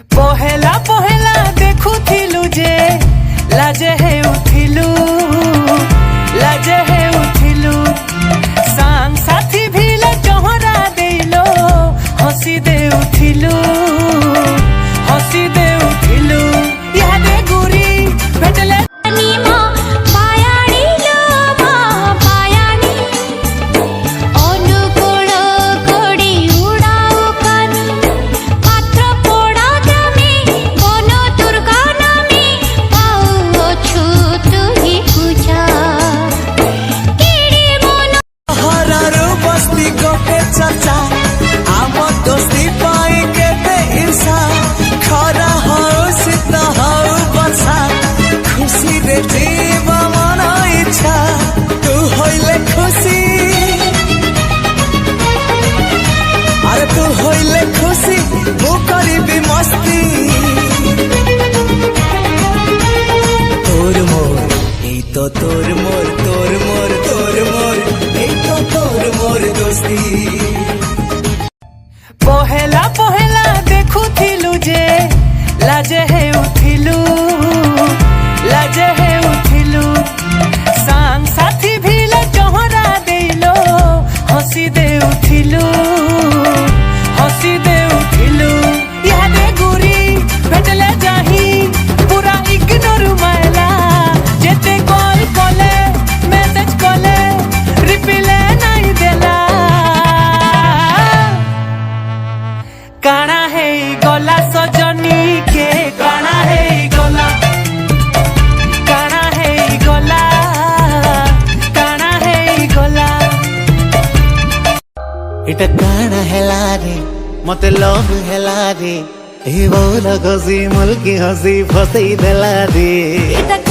पहेला पहेला देखुथिलु जे लाजे हे उठिलु लाजे हे उठिलु सांग साथी भिले चोहरा देलो हसी दे उठिलु हसी दे उठिलु यादे गुरी भेटले तोर मोर এই তো তোর মোর দোস্তি पहेला पहेला देखुथिलु जे लाजे हे उठिलु लाजे हे उठिलु सांग साथी भिले चोहरा देलो हसी दे उठिलु हसी दे उठिलु यादे गुरी भेटले जाही पूरा इग्नोर मायला जेते कॉल कले मेसेज कले रिप्लाई नहीं देला काना है गला सजनी के काना है गला काना है गला काना है गला এটা কানা হেলা রে মতে লভ হেলা রে এই বলা গজি মুলকি হসি ফসাই দেলা রে এটা